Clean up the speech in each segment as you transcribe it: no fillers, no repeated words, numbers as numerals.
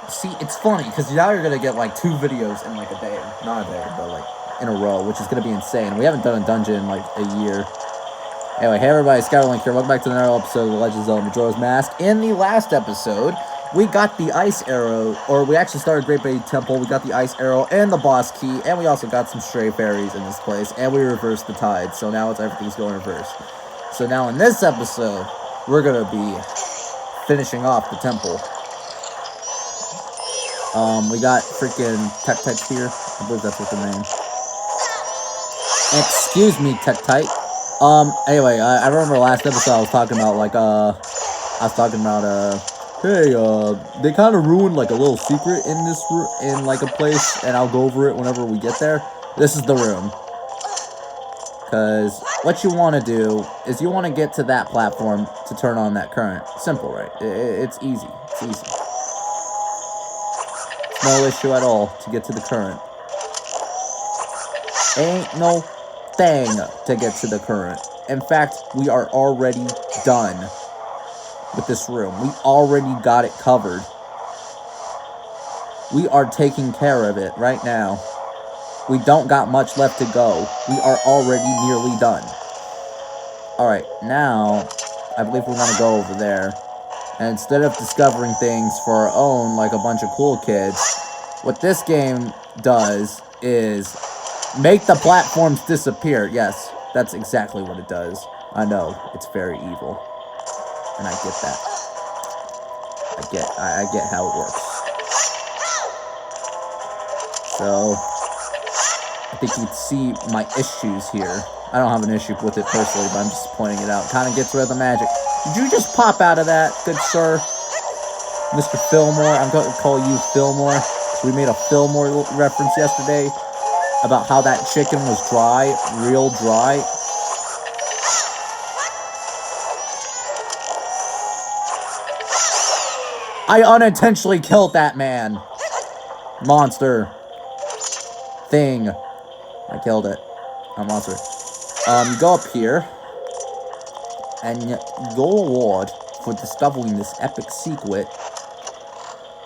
See, it's funny, because now you're going to get, like, 2 videos in, like, a day. Not a day, but, like, in a row, which is going to be insane. We haven't done a dungeon in, like, a year. Anyway, hey everybody, Skywlink here. Welcome back to another episode of The Legend of Zelda Majora's Mask. In the last episode, we got the ice arrow, or we actually started Great Bay Temple. We got the ice arrow and the boss key, and we also got some stray fairies in this place, and we reversed the tide, so now everything's going reverse. So now in this episode, we're going to be finishing off the temple. We got freaking Tektite here. I believe that's what the name. Excuse me, Tektite. Anyway, I remember last episode I was talking about, like, hey, they kind of ruined, like, a little secret in this in, like, a place, and I'll go over it whenever we get there. This is the room. Because what you want to do is you want to get to that platform to turn on that current. Simple, right? It's easy. It's easy. No issue at all to get to the current. Ain't no thing to get to the current. In fact, we are already done with this room. We already got it covered. We are taking care of it right now. We don't got much left to go. We are already nearly done. Alright, now, I believe we want to go over there. And instead of discovering things for our own, like a bunch of cool kids, what this game does is make the platforms disappear. Yes, that's exactly what it does. I know, it's very evil. And I get that. I get how it works. So, I think you'd see my issues here. I don't have an issue with it personally, but I'm just pointing it out. Kind of gets rid of the magic. Did you just pop out of that, good sir? Mr. Fillmore, I'm going to call you Fillmore. We made a Fillmore reference yesterday about how that chicken was dry, real dry. I unintentionally killed that man. Monster. Thing. I killed it. A monster. You go up here. And your reward for discovering this epic secret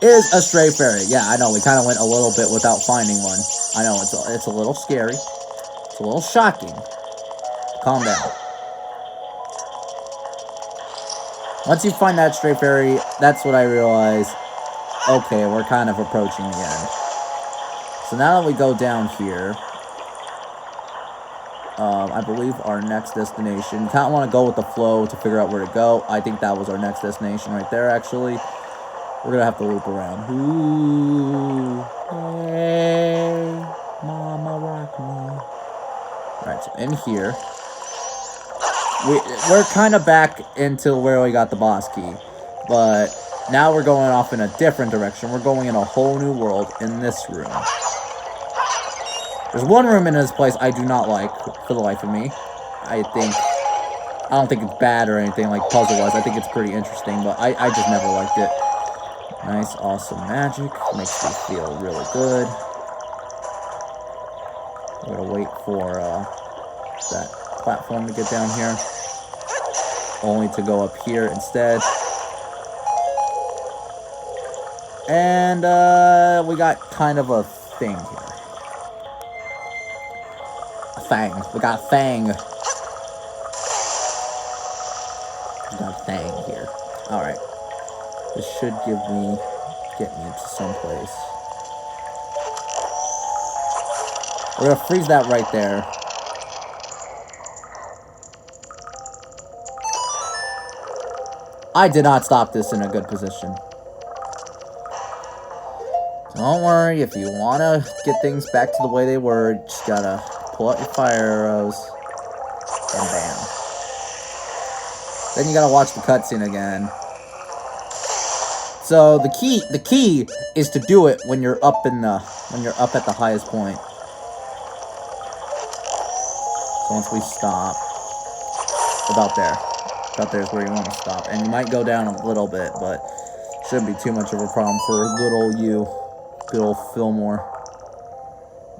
is a stray fairy. Yeah, I know, we kind of went a little bit without finding one. I know, it's a little scary. It's a little shocking. Calm down. Once you find that stray fairy, that's what I realized. Okay, we're kind of approaching the end. So now that we go down here, I believe our next destination, you kind of want to go with the flow to figure out where to go. I think that was our next destination right there, actually. We're going to have to loop around. Ooh, hey, mama rock me. Alright, so in here, we're kind of back into where we got the boss key. But now we're going off in a different direction. We're going in a whole new world in this room. There's one room in this place I do not like, for the life of me. I don't think it's bad or anything, like, puzzle-wise. I think it's pretty interesting, but I just never liked it. Nice, awesome magic. Makes me feel really good. We're gonna wait for, that platform to get down here. Only to go up here instead. And, we got kind of a thing here. Fang. We got a fang. We got a fang here. Alright. This should get me to someplace. We're gonna freeze that right there. I did not stop this in a good position. Don't worry, if you wanna get things back to the way they were, you just gotta pull out your fire arrows, and bam. Then you gotta watch the cutscene again. So the key is to do it when you're up at the highest point. So once we stop, about there is where you want to stop, and you might go down a little bit, but shouldn't be too much of a problem for little you, good old Fillmore.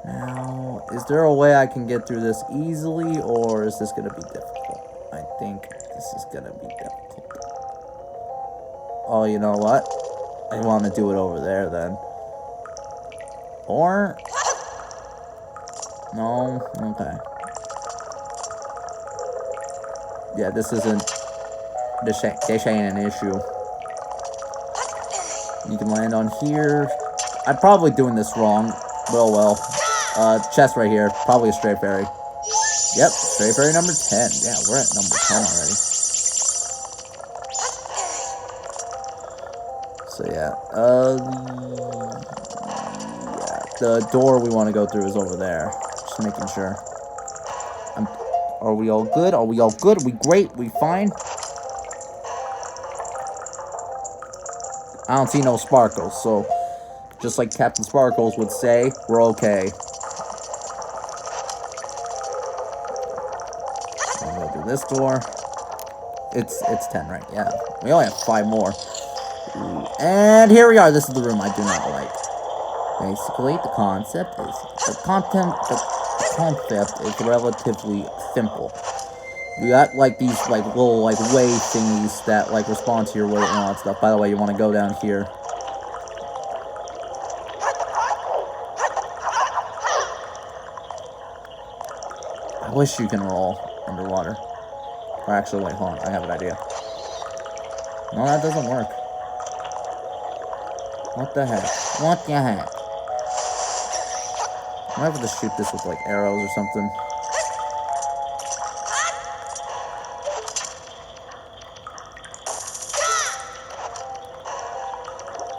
Now, is there a way I can get through this easily, or is this going to be difficult? I think this is going to be difficult. Oh, you know what? I want to do it over there then. Or... No? Okay. Yeah, this isn't... This ain't an issue. You can land on here. I'm probably doing this wrong. Well. Chest right here. Probably a straight fairy. Yep, straight fairy number 10. Yeah, we're at number 10 already. So yeah, yeah, the door we want to go through is over there. Just making sure. Are we all good? Are we all good? Are we great? We fine? I don't see no sparkles, so just like Captain Sparkles would say, we're okay. I'm gonna go through this door. It's 10, right? Yeah. We only have 5 more. Ooh. And here we are. This is the room I do not like. Basically, the concept is relatively simple. You got like these little wave thingies that respond to your weight and all that stuff. By the way, you want to go down here. I wish you can roll underwater. Or actually, wait, hold on. I have an idea. No, that doesn't work. What the heck? What the heck? I might have to shoot this with arrows or something.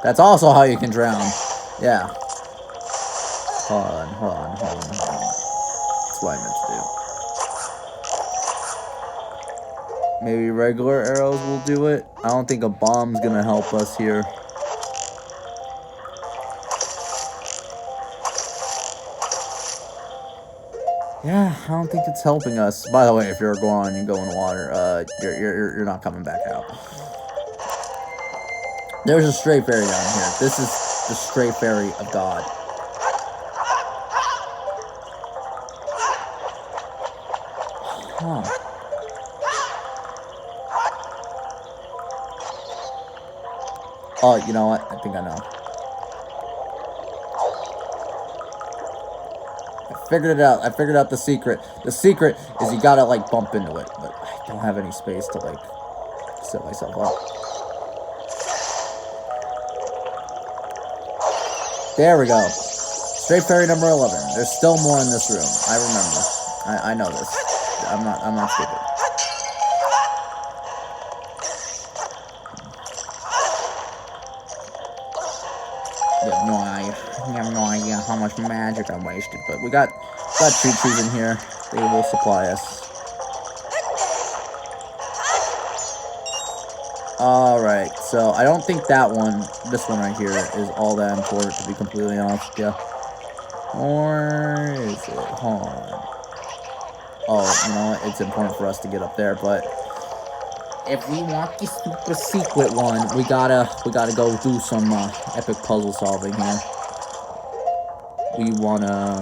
That's also how you can drown. Yeah. Hold on. That's what I meant to do. Maybe regular arrows will do it. I don't think a bomb's gonna help us here. Yeah, I don't think it's helping us. By the way, if you're a Goron and you go in the water, you're not coming back out. There's a stray fairy down here. This is the stray fairy of God. Huh. Oh, you know what? I think I know. I figured it out. I figured out the secret. The secret is you gotta, bump into it. But I don't have any space to, set myself up. There we go. Straight fairy number 11. There's still more in this room. I remember. I know this. I'm not stupid. You have no idea how much magic I wasted, but we got choo-choos in here. They will supply us. Alright, so I don't think this one right here, is all that important, to be completely honest with you. Or is it? Hold on. Oh, you know what? It's important for us to get up there, but if we want the super secret one, we gotta go do some epic puzzle solving here. We wanna,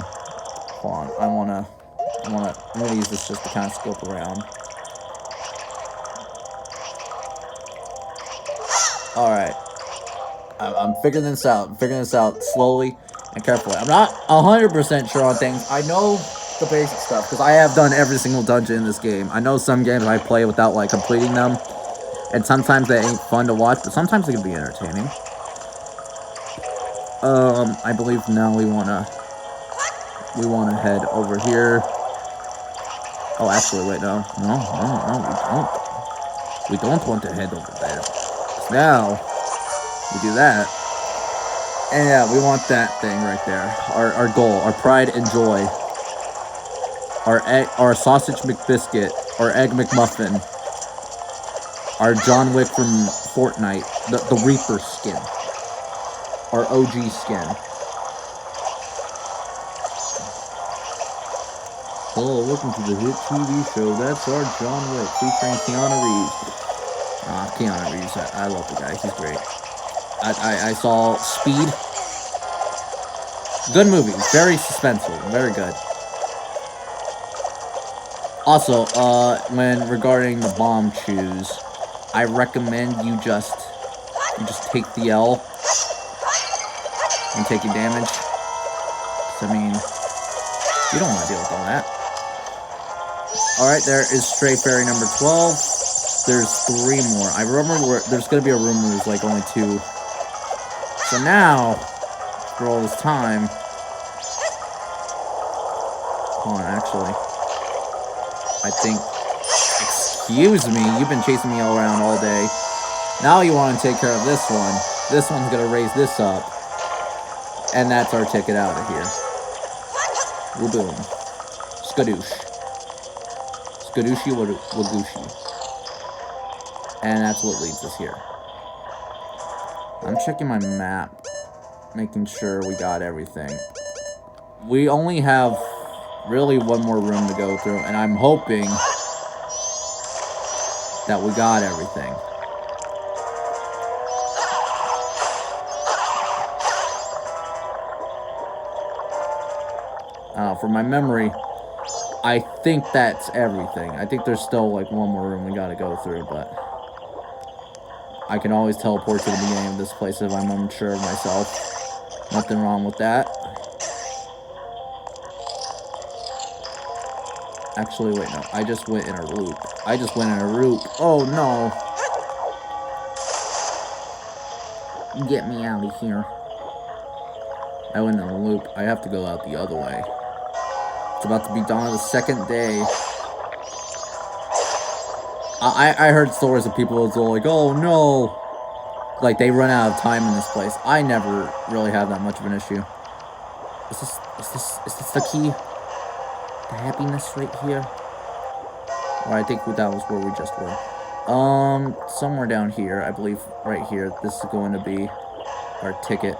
hold on, I'm gonna use this just to kind of scope around. All right, I'm figuring this out slowly and carefully. I'm not 100% sure on things. I know the basic stuff because I have done every single dungeon in this game. I know some games I play without completing them, and sometimes they ain't fun to watch, but sometimes they can be entertaining. I believe now we wanna head over here. Oh, actually, wait, no, we don't want to head over there. Now we do that, and yeah, we want that thing right there. Our goal, our pride and joy. Our sausage McBiscuit, our egg McMuffin, our John Wick from Fortnite, the Reaper skin, our OG skin. Hello, welcome to the hit TV show. That's our John Wick featuring Keanu Reeves. Keanu Reeves, I love the guy. He's great. I saw Speed. Good movie. Very suspenseful. Very good. Also, when regarding the bomb choose, I recommend you just take the L and taking damage. So, I mean, you don't want to deal with all that. Alright, there is Stray Fairy number 12. There's 3 more. I remember there's going to be a room where there's like only 2. So now, for all this time... Hold on, actually. I think... Excuse me, you've been chasing me all around all day. Now you want to take care of this one. This one's going to raise this up. And that's our ticket out of here. Boom. Skadoosh. Skadooshi Wagooshi. And that's what leads us here. I'm checking my map. Making sure we got everything. We only have really one more room to go through. And I'm hoping that we got everything. From my memory, I think that's everything. I think there's still like one more room we gotta go through, but I can always teleport to the beginning of this place if I'm unsure of myself. Nothing wrong with that. Actually, wait, no. I just went in a loop. Oh, no. Get me out of here. I went in a loop. I have to go out the other way. It's about to be dawn of the second day. I heard stories of people who are like, oh no. Like, they run out of time in this place. I never really have that much of an issue. Is this the key? The happiness right here? Or I think that was where we just were. Somewhere down here, I believe, right here. This is going to be our ticket.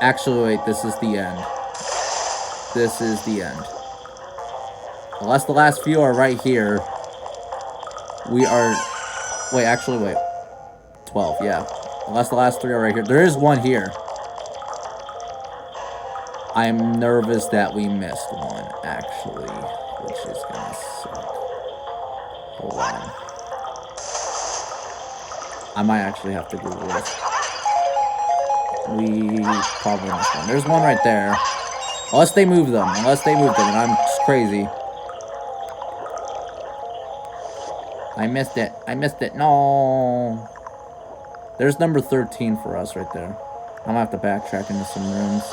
Actually, wait, this is the end. This is the end. Unless the last few are right here, we are... Wait, actually, wait. 12, yeah. Unless the last 3 are right here. There is one here. I'm nervous that we missed one, actually. Which is gonna suck. Hold on. I might actually have to Google this. We probably missed one. There's one right there. Unless they move them. And I'm just crazy. I missed it. No. There's number 13 for us right there. I'm gonna have to backtrack into some rooms.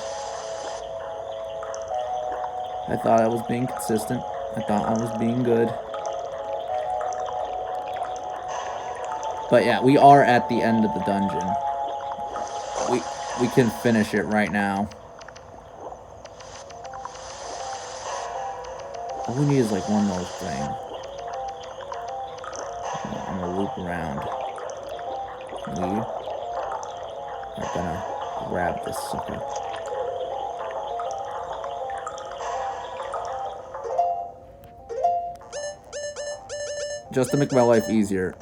I thought I was being consistent. I thought I was being good. But yeah, we are at the end of the dungeon. We can finish it right now. All we need is like one more thing. I'm gonna loop around. We are gonna grab this sucker. Just to make my life easier,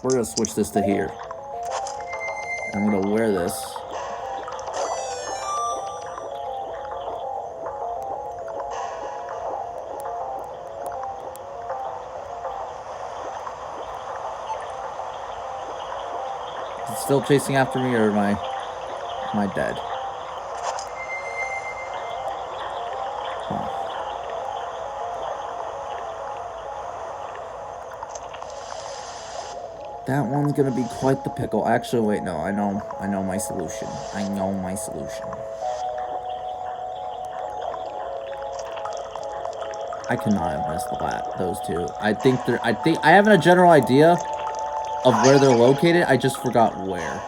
we're gonna switch this to here. I'm gonna wear this. Is it still chasing after me, or am I dead? That one's gonna be quite the pickle. Actually, wait, no, I know my solution. I know my solution. I cannot have missed those two. I think I have a general idea of where they're located. I just forgot where.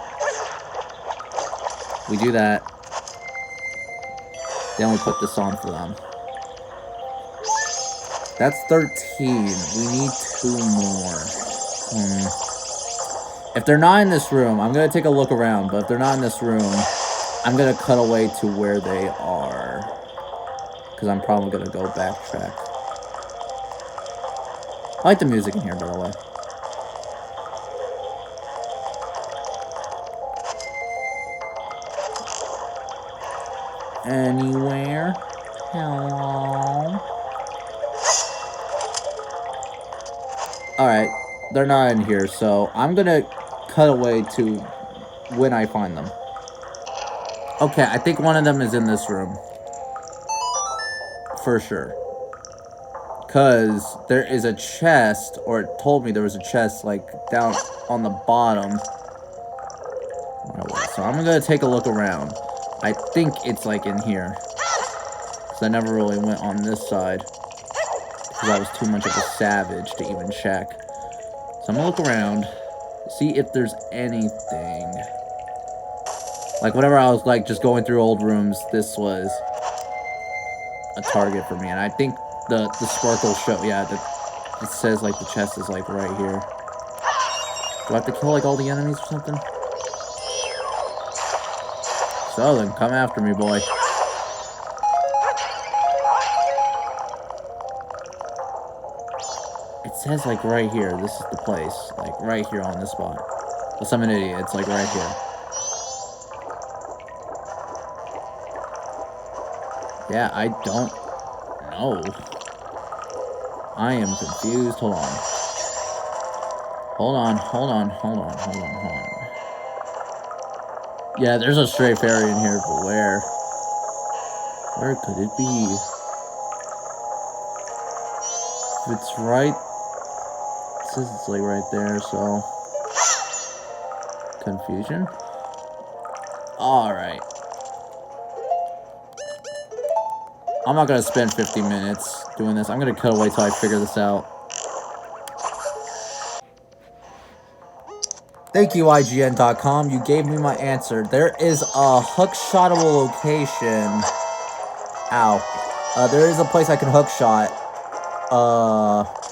We do that. Then we put this on for them. That's 13. We need 2 more. If they're not in this room, I'm going to take a look around, but if they're not in this room, I'm going to cut away to where they are. Because I'm probably going to go backtrack. I like the music in here, by the way. Anywhere? Hello? Alright. they're not in here, so I'm gonna cut away to when I find them. Okay, I think one of them is in this room. For sure. Because there is a chest, or it told me there was a chest, like, down on the bottom. So I'm gonna take a look around. I think it's, like, in here. Because I never really went on this side. Because I was too much of a savage to even check. So I'm gonna look around. See if there's anything. Like, whenever I was, like, just going through old rooms, this was a target for me. And I think the sparkle show, yeah, it says, like, the chest is, like, right here. Do I have to kill, like, all the enemies or something? So then, come after me, boy. It says, like, right here. This is the place. Like, right here on this spot. Unless I'm an idiot. It's, like, right here. Yeah, I don't know. I am confused. Hold on. Hold on. Yeah, there's a stray fairy in here, but where? Where could it be? If it's right... It says it's, like, right there, so... Confusion? Alright. I'm not gonna spend 50 minutes doing this. I'm gonna cut away till I figure this out. Thank you, IGN.com. You gave me my answer. There is a hookshotable location. Ow. There is a place I can hookshot.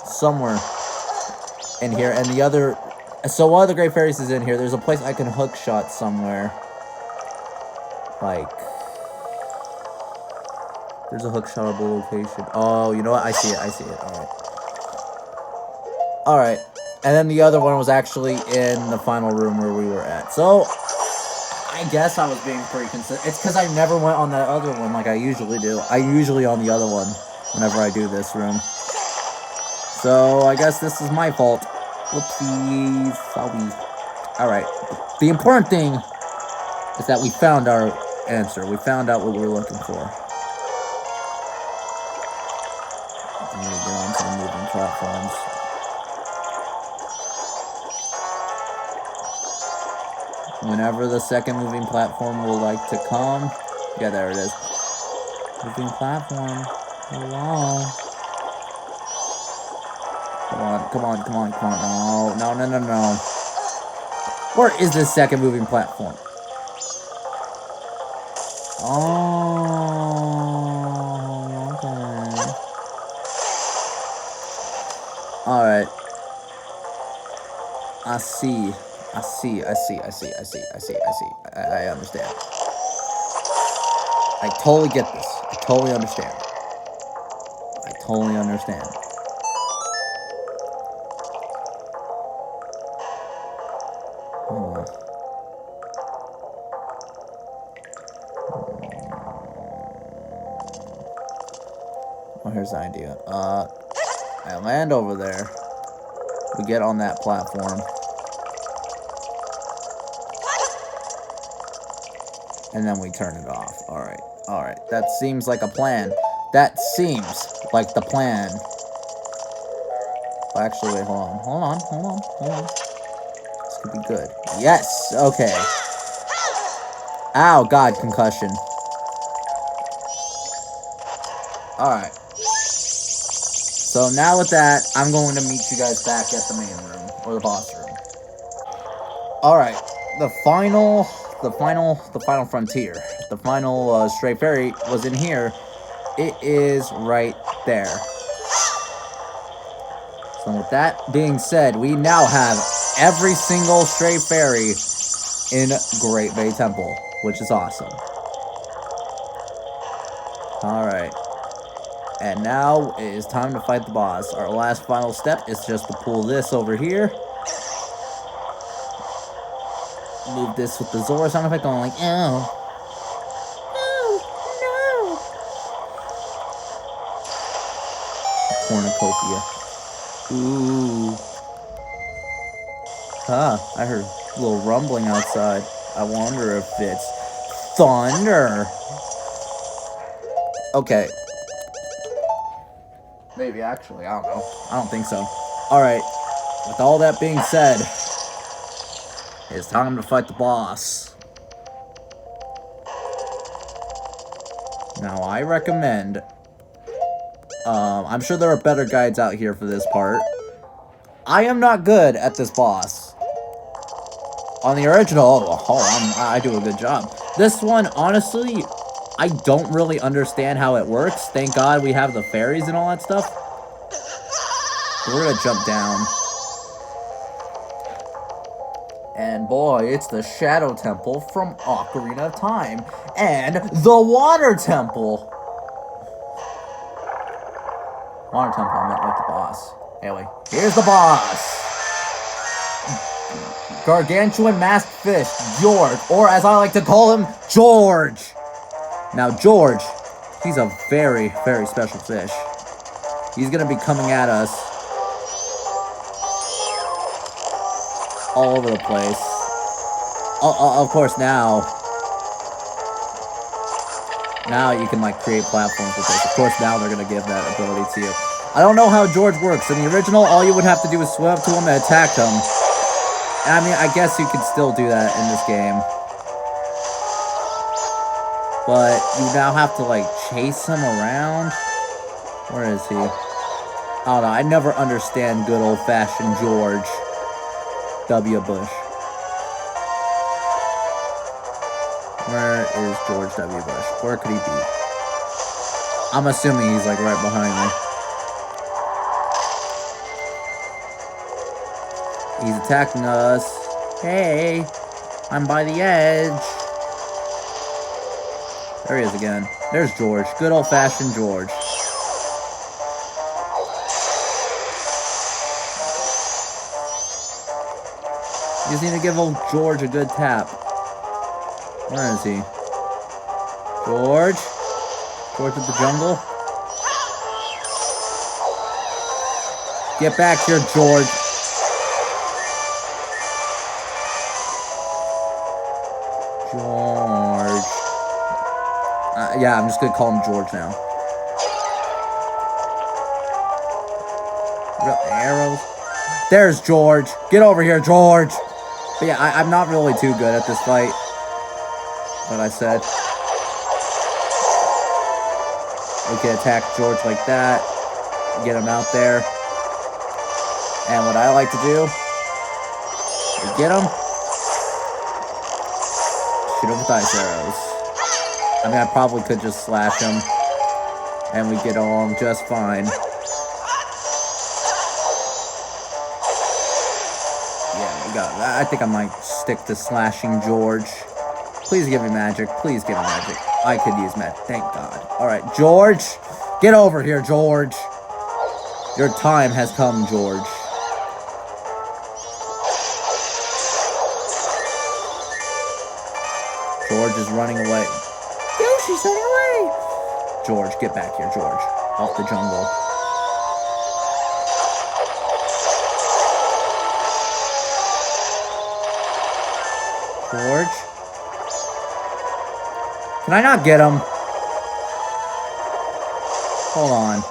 Somewhere in here. And the other... So one of the Great Fairies is in here. There's a place I can hookshot somewhere. Like... There's a hookshotable location. Oh, you know what? I see it. Alright. Alright. And then the other one was actually in the final room where we were at. So, I guess I was being pretty consistent. It's because I never went on that other one like I usually do. I usually on the other one whenever I do this room. So, I guess this is my fault. Whoopsies. Alright. The important thing is that we found our answer. We found out what we were looking for. I'm going to get on to the moving platforms. Whenever the second moving platform will like to come. Yeah, there it is. Moving platform. Hello. Come on. No. Where is this second moving platform? Oh, okay. Alright. I see. I understand. I totally get this. I totally understand. Well, here's the idea. I land over there. We get on that platform. And then we turn it off. Alright. That seems like a plan. That seems like the plan. Actually, wait, hold on. This could be good. Yes! Okay. Ow, God, concussion. Alright. So now with that, I'm going to meet you guys back at the main room. Or the boss room. Alright. The final frontier. The final stray fairy was in here. It is right there. So with that being said, we now have every single stray fairy in Great Bay Temple, which is awesome. Alright. And now it is time to fight the boss. Our last final step is just to pull this over here. Move this with the Zora sound effect going like, oh. Cornucopia. Ooh. Huh, I heard a little rumbling outside. I wonder if it's thunder. Okay. Maybe, actually. I don't know. I don't think so. Alright. With all that being said, it's time to fight the boss. Now, I recommend... I'm sure there are better guides out here for this part. I am not good at this boss. On the original, I do a good job. This one, honestly, I don't really understand how it works. Thank God we have the fairies and all that stuff. We're gonna jump down. And boy, it's the Shadow Temple from Ocarina of Time. And the Water Temple. Water Temple, I meant like the boss. Anyway, here's the boss. Gargantuan masked fish, George, or as I like to call him, George. Now, George, he's a very, very special fish. He's gonna be coming at us all over the place. Of course, now you can like create platforms with this. Of course, now they're gonna give that ability to you. I don't know how George works. In the original, all you would have to do is swim up to him and attack him. And I mean, I guess you could still do that in this game. But you now have to, like, chase him around. Where is he? I don't know. I never understand good old-fashioned George W. Bush. Where is George W. Bush? Where could he be? I'm assuming he's, like, right behind me. He's attacking us. Hey, I'm by the edge. There he is again. There's George. Good old-fashioned George. You just need to give old George a good tap. Where is he? George? George of the jungle? Get back here, George. George. Yeah, I'm just gonna call him George now. Arrows. There's George. Get over here, George. But yeah, I'm not really too good at this fight. But I said we can attack George like that. Get him out there. And what I like to do is get him. Shoot him with ice arrows. I mean, I probably could just slash him. And we get along just fine. Yeah, we got that. I think I might stick to slashing George. Please give me magic. Please give me magic. I could use magic. Thank God. Alright, George. Get over here, George. Your time has come, George. George is running away. Yoshi's running away! George, get back here, George. Off the jungle. George? Can I not get him? Hold on.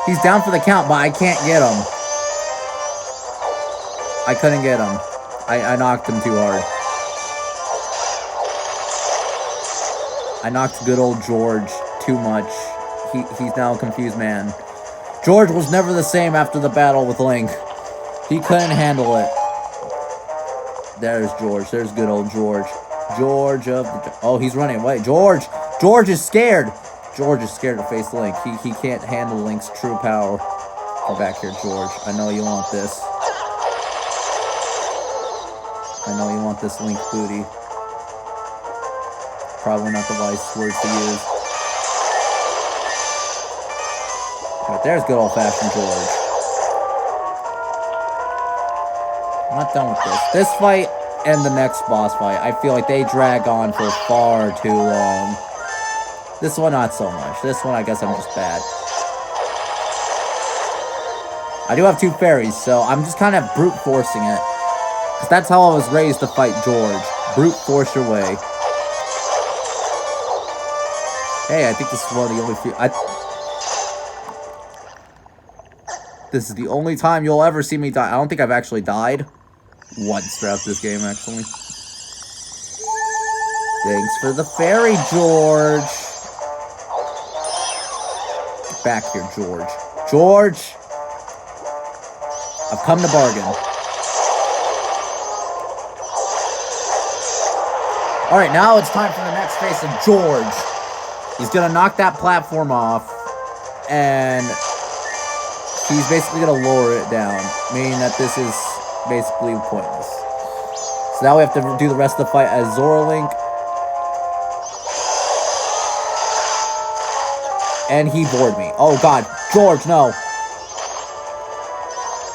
He's down for the count, but I can't get him. I couldn't get him. I knocked him too hard. I knocked good old George too much. He's now a confused man. George was never the same after the battle with Link. He couldn't handle it. There's George. There's good old George. George of the... Oh, he's running away. George! George is scared! George is scared to face Link. He can't handle Link's true power. Go back here, George. I know you want this. I know you want this Link booty. Probably not the wisest words to use. But there's good old-fashioned George. I'm not done with this. This fight and the next boss fight, I feel like they drag on for far too long. This one, not so much. This one, I guess I'm just bad. I do have 2 fairies, so I'm just kind of brute forcing it. Because that's how I was raised to fight George. Brute force your way. Hey, I think this is one of the only few... This is the only time you'll ever see me die. I don't think I've actually died once throughout this game, actually. Thanks for the fairy, George. Get back here, George. George! I've come to bargain. Alright, now it's time for the next phase of George. He's gonna knock that platform off, and he's basically gonna lower it down, meaning that this is basically pointless. So now we have to do the rest of the fight as Zora Link. And he bored me. Oh god, George, no.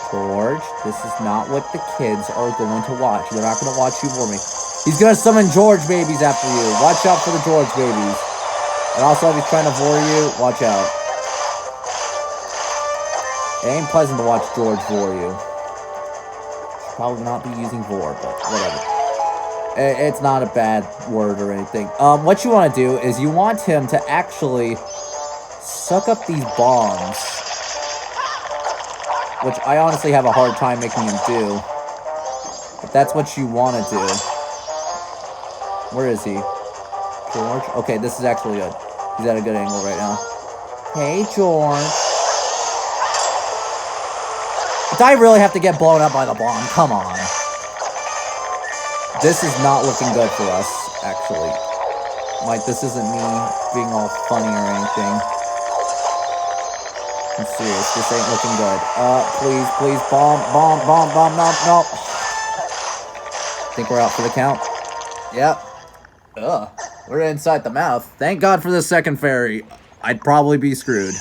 George, this is not what the kids are going to watch. They're not going to watch you bore me. He's going to summon George babies after you. Watch out for the George babies. And also, if he's trying to bore you, watch out. It ain't pleasant to watch George bore you. Should probably not be using bore, but whatever. It's not a bad word or anything. What you want to do is you want him to actually suck up these bombs, which I honestly have a hard time making him do. But that's what you want to do. Where is he? George? Okay, this is actually good. He's at a good angle right now. Hey, George. Do I really have to get blown up by the bomb? Come on. This is not looking good for us, actually. Like, this isn't me being all funny or anything. I'm serious, this ain't looking good. Please, bomb, no. Think we're out for the count? Yep. Ugh. We're inside the mouth. Thank God for the second fairy. I'd probably be screwed.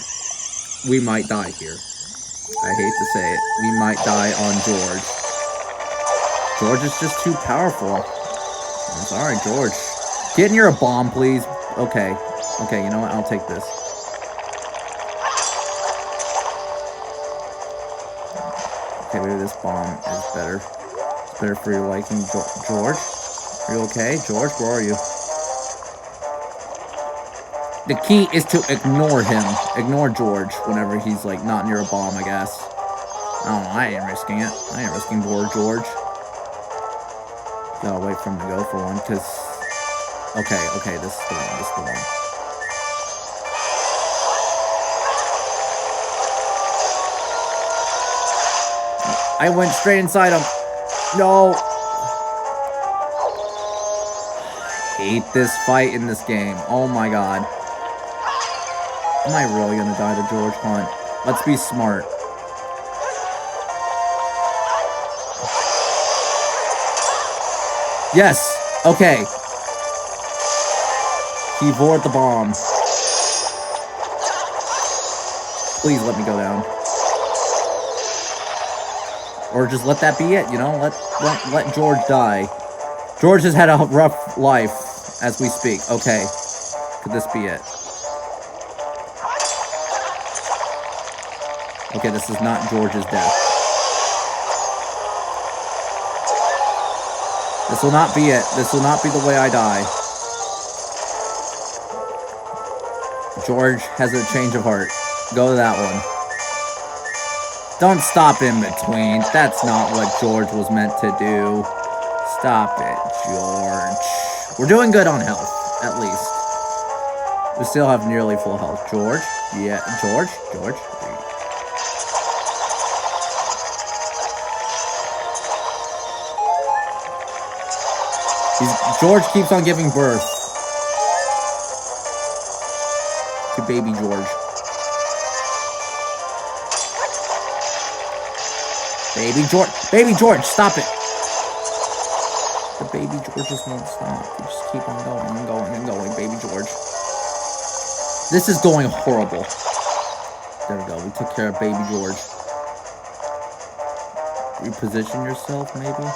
We might die here. I hate to say it. We might die on George. George is just too powerful. I'm sorry, George. Get near a bomb, please. Okay. Okay, you know what? I'll take this. Okay, maybe this bomb is better. It's better for your liking. George? Are you okay? George, where are you? The key is to ignore him. Ignore George whenever he's, like, not near a bomb, I guess. I don't know. I ain't risking it. I ain't risking poor George. Gotta wait for him to go for one, because... Okay, this is the one. I went straight inside him. No. I hate this fight in this game. Oh my god. Am I really gonna die to George Hunt? Let's be smart. Yes. Okay. He bored the bomb. Please let me go down. Or just let that be it, you know? Let George die. George has had a rough life as we speak. Okay. Could this be it? Okay, this is not George's death. This will not be it. This will not be the way I die. George has a change of heart. Go to that one. Don't stop in between. That's not what George was meant to do. Stop it, George. We're doing good on health, at least. We still have nearly full health. George? Yeah, George? George keeps on giving birth to baby George. Baby George, stop it! The baby George just won't stop. You just keep on going and going, baby George. This is going horrible. There we go, we took care of baby George. Reposition yourself, maybe?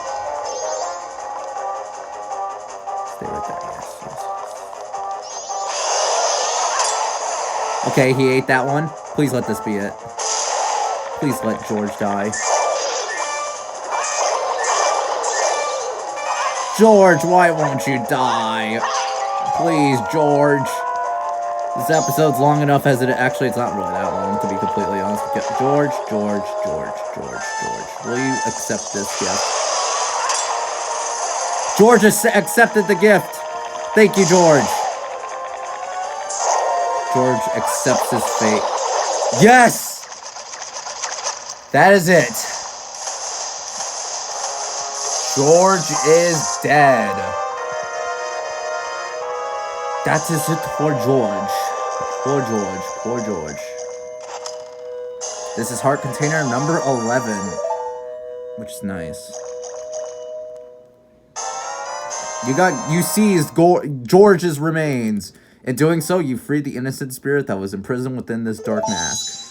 Stay right there, yes. Okay, he ate that one. Please let this be it. Please let George die. George, why won't you die? Please, George. This episode's long enough as it actually, it's not really that long, to be completely honest. George, will you accept this gift? George accepted the gift. Thank you, George. George accepts his fate. Yes! That is it. George is dead. That is it for George. Poor George. This is heart container number 11, which is nice. You seized George's remains. In doing so, you freed the innocent spirit that was imprisoned within this dark mask.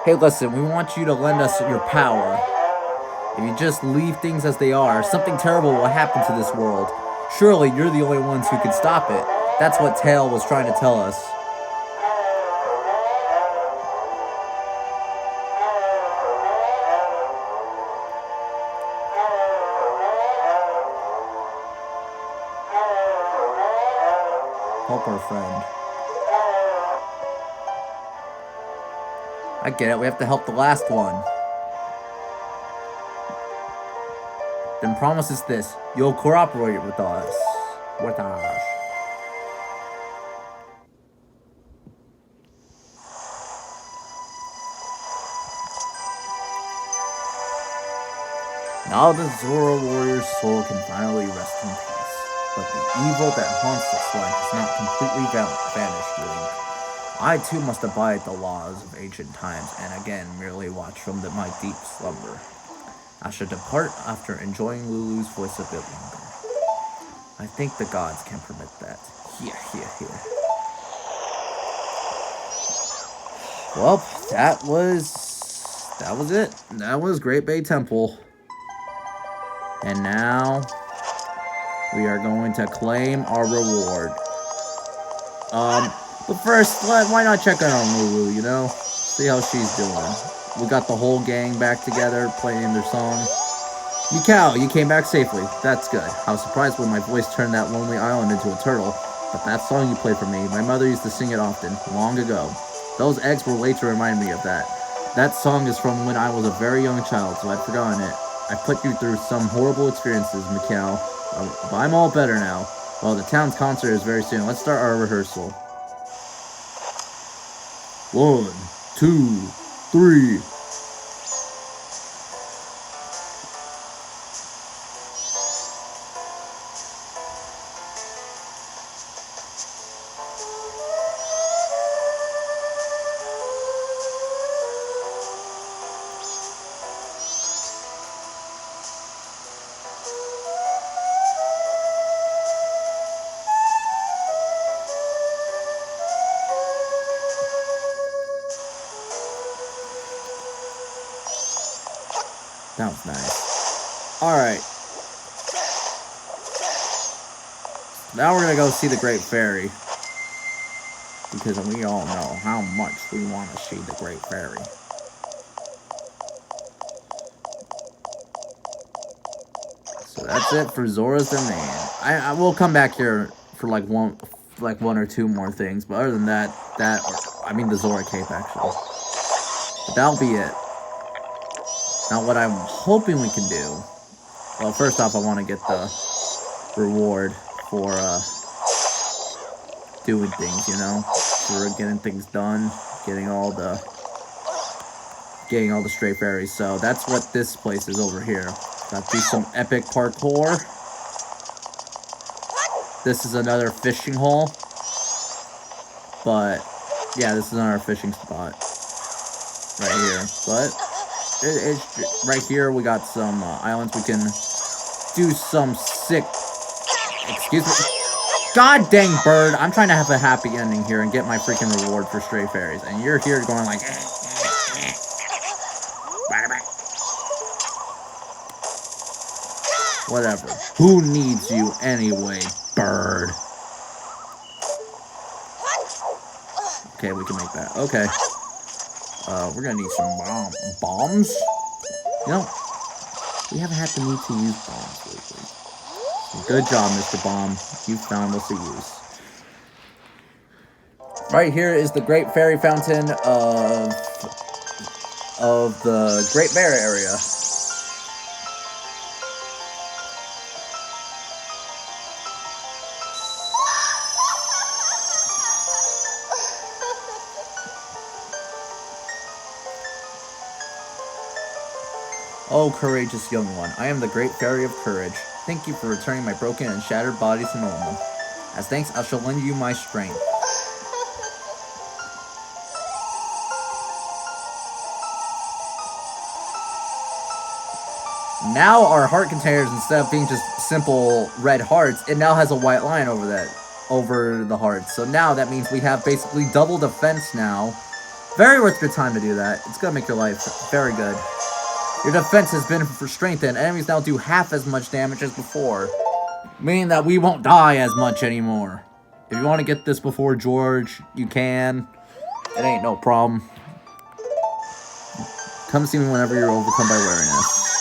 Hey, listen, we want you to lend us your power. If you just leave things as they are, something terrible will happen to this world. Surely you're the only ones who can stop it. That's what Tail was trying to tell us. Help our friend. I get it, we have to help the last one. Then promise us this, you'll cooperate with us. Now the Zora warrior's soul can finally rest in peace. But the evil that haunts this land has not completely vanished, Link. I too must abide the laws of ancient times, and again merely watch from my deep slumber. I should depart after enjoying Lulu's voice a bit longer. I think the gods can permit that. Here. Well, that was it. That was Great Bay Temple. And now we are going to claim our reward. But first, why not check out on Lulu, you know? See how she's doing. We got the whole gang back together, playing their song. Mikau, you came back safely. That's good. I was surprised when my voice turned that lonely island into a turtle. But that song you played for me, my mother used to sing it often, long ago. Those eggs were laid to remind me of that. That song is from when I was a very young child, so I'd forgotten it. I put you through some horrible experiences, Mikau. But I'm all better now. Well, the town's concert is very soon. Let's start our rehearsal. 1, 2, 3. That was nice. Alright. Now we're gonna go see the Great Fairy. Because we all know how much we want to see the Great Fairy. So that's it for Zora's Domain. I will come back here for like one or two more things, but other than that, I mean the Zora Cape actually. But that'll be it. Now what I'm hoping we can do, well first off I want to get the reward for doing things, you know, for getting things done, getting all the stray fairies. So that's what this place is over here. Got to do some epic parkour. This is another fishing hole, but yeah, this is another fishing spot right here. But it's right here. We got some islands. We can do some sick. Excuse me. God dang bird, I'm trying to have a happy ending here and get my freaking reward for stray fairies. And you're here going like... Whatever. Who needs you anyway, bird? Okay, we can make that. Okay. We're gonna need some bombs? You know, we haven't had the need to use bombs lately. Good job, Mr. Bomb. You found us a use. Right here is the Great Fairy Fountain of the Great Bear area. Oh, courageous young one, I am the Great Fairy of Courage. Thank you for returning my broken and shattered body to normal. As thanks, I shall lend you my strength. Now our heart containers, instead of being just simple red hearts, it now has a white line over the hearts. So now that means we have basically double defense now. Very worth your time to do that. It's gonna make your life very good. Your defense has been strengthened. Enemies now do half as much damage as before, meaning that we won't die as much anymore. If you want to get this before George, you can. It ain't no problem. Come see me whenever you're overcome by weariness.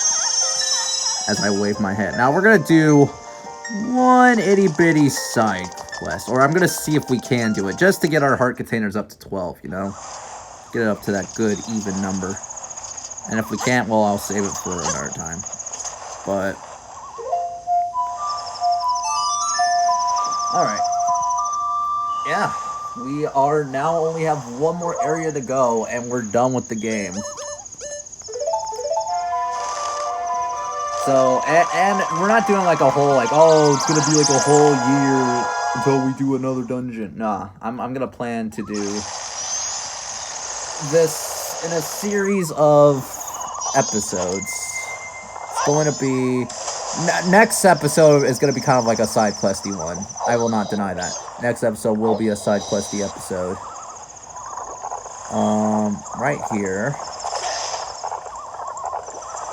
As I wave my hand. Now we're gonna do one itty-bitty side quest. Or I'm gonna see if we can do it, just to get our heart containers up to 12, you know? Get it up to that good, even number. And if we can't, well, I'll save it for another time. But... Alright. Yeah. We are now only have one more area to go, and we're done with the game. So, and we're not doing like a whole, like, oh, it's gonna be like a whole year until we do another dungeon. Nah, I'm gonna plan to do this in a series of episodes. It's going to be... next episode is going to be kind of like a side questy one. I will not deny that. Next episode will be a side questy episode. Right here.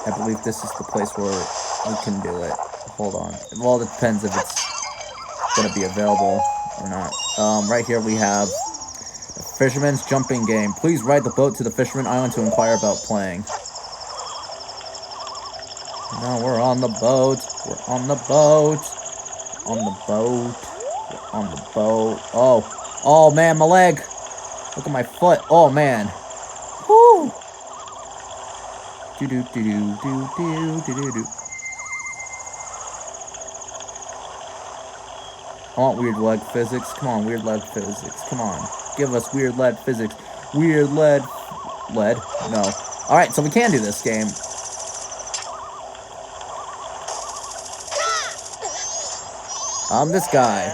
I believe this is the place where we can do it. Hold on. Well, it depends if it's going to be available or not. Right here we have the Fisherman's Jumping Game. Please ride the boat to the Fisherman Island to inquire about playing. No, we're on the boat. We're on the boat. On the boat. We're on the boat. Oh. Oh, man, my leg. Look at my foot. Oh, man. Woo. Do-do-do-do-do-do-do-do. I want weird leg physics. Come on, weird leg physics. Come on. Give us weird lead physics. Weird lead. Lead? No. Alright, so we can do this game. This guy.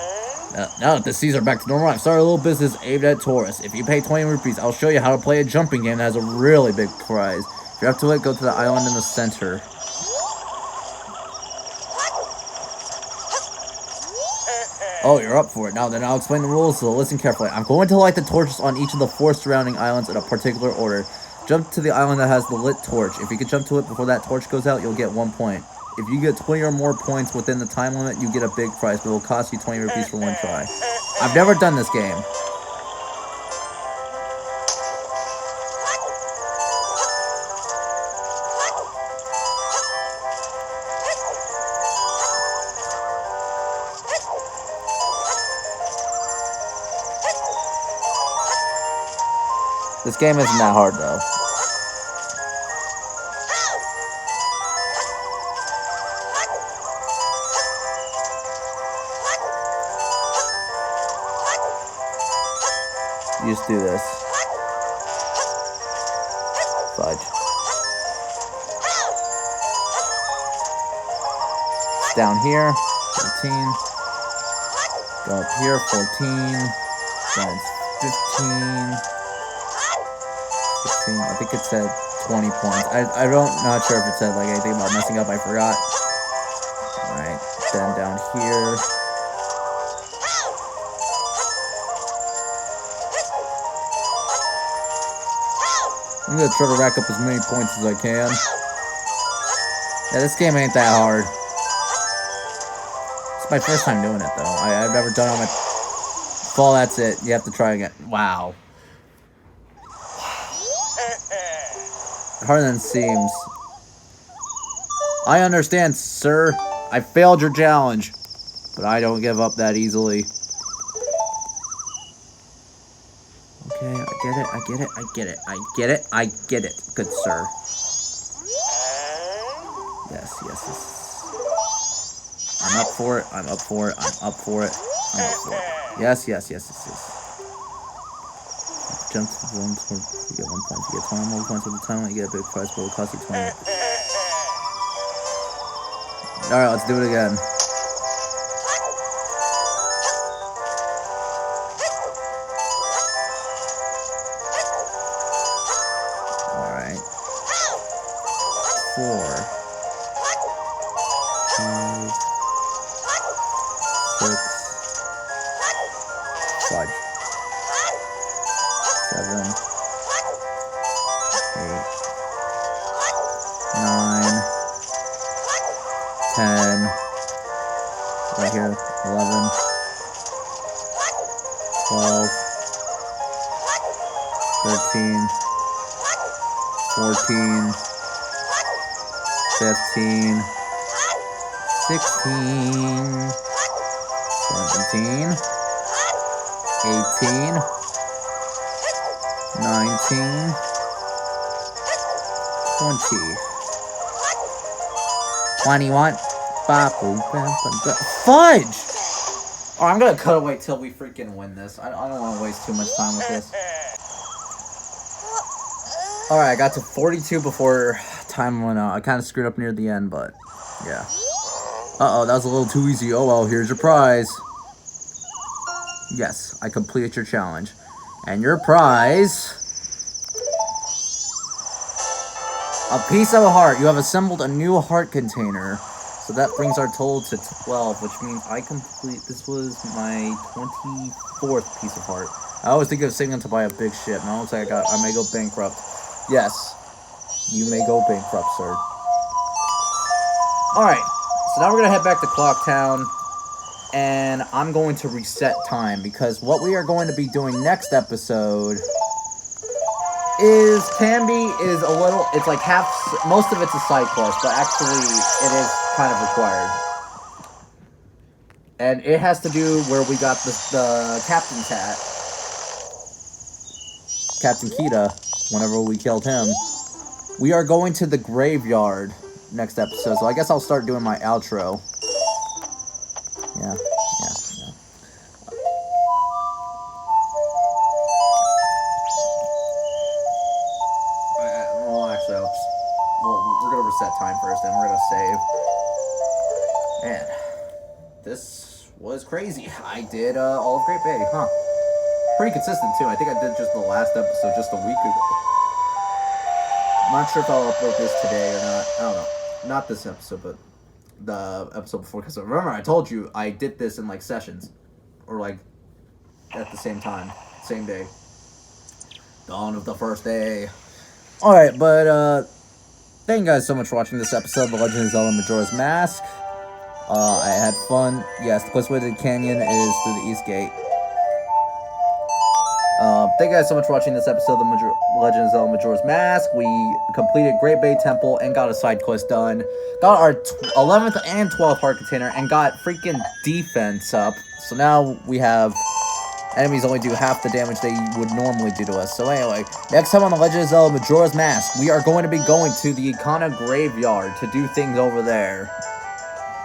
Now that the seas are back to normal, I've started a little business aimed at tourists. If you pay 20 rupees, I'll show you how to play a jumping game that has a really big prize. If you're up to it, go to the island in the center. Oh, you're up for it. Now then, I'll explain the rules, so listen carefully. I'm going to light the torches on each of the 4 surrounding islands in a particular order. Jump to the island that has the lit torch. If you can jump to it before that torch goes out, you'll get 1 point. If you get 20 or more points within the time limit, you get a big prize, but it will cost you 20 rupees for 1 try. I've never done this game. This game isn't that hard, though. You just do this. Fudge. It's down here, 13. Go up here, 14. Then 15. 16. I think it said 20 points. I don't, not sure if it said like anything about messing up, I forgot. Alright, then down here. I'm gonna try to rack up as many points as I can. Yeah, this game ain't that hard. It's my first time doing it, though. I've never done it on my... Fall, that's it. You have to try again. Wow. Harder than it seems. I understand, sir. I failed your challenge. But I don't give up that easily. Okay, I get it, I get it, I get it, I get it, I get it. Good sir. Yes, yes, yes. I'm up for it, I'm up for it, I'm up for it, I'm up for it. Yes, yes, yes, yes, yes. Jump to the one point, you get 1 point. You get 20 more points with the time, you get a big prize, but it will cost you 20. Alright, let's do it again. Alright. 4, 5, 6, 5, 7, 8, 9, 10, right here, 11, 12, 13, 14, 15, 16, 17, 18, 19, 20, 21, fudge! Oh, I'm gonna cut away till we freaking win this. I don't want to waste too much time with this. Alright, I got to 42 before time went out. I kind of screwed up near the end, but yeah. Uh-oh, that was a little too easy. Oh well, here's your prize. Yes, I completed your challenge. And your prize... a piece of a heart. You have assembled a new heart container. So that brings our total to 12, which means I complete... This was my 24th piece of heart. I always think of saving to buy a big ship. Now it looks like I may go bankrupt. Yes. You may go bankrupt, sir. Alright. So now we're going to head back to Clocktown. And I'm going to reset time. Because what we are going to be doing next episode... is a little, it's like half, most of it's a side quest, but actually it is kind of required. And it has to do where we got the captain's hat. Captain Kita, whenever we killed him. We are going to the graveyard next episode, so I guess I'll start doing my outro. Yeah. We're gonna reset time first, then we're gonna save. Man, this was crazy. I did all of Great Bay, huh? Pretty consistent too. I think I did just the last episode just a week ago. I'm not sure if I'll upload this today or not. I don't know. Not this episode, but the episode before. Because remember, I told you I did this in like sessions, or like at the same time, same day. Dawn of the first day. All right, but thank you guys so much for watching this episode of The Legend of Zelda Majora's Mask. I had fun. Yes, the quickest way to the canyon is through the East Gate. Thank you guys so much for watching this episode of The Legend of Zelda Majora's Mask. We completed Great Bay Temple and got a side quest done. Got our 11th and 12th heart container and got freaking defense up. So now we have... enemies only do half the damage they would normally do to us. So anyway, next time on The Legend of Zelda Majora's Mask, we are going to be going to the Ikana Graveyard to do things over there.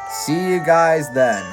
See you guys then.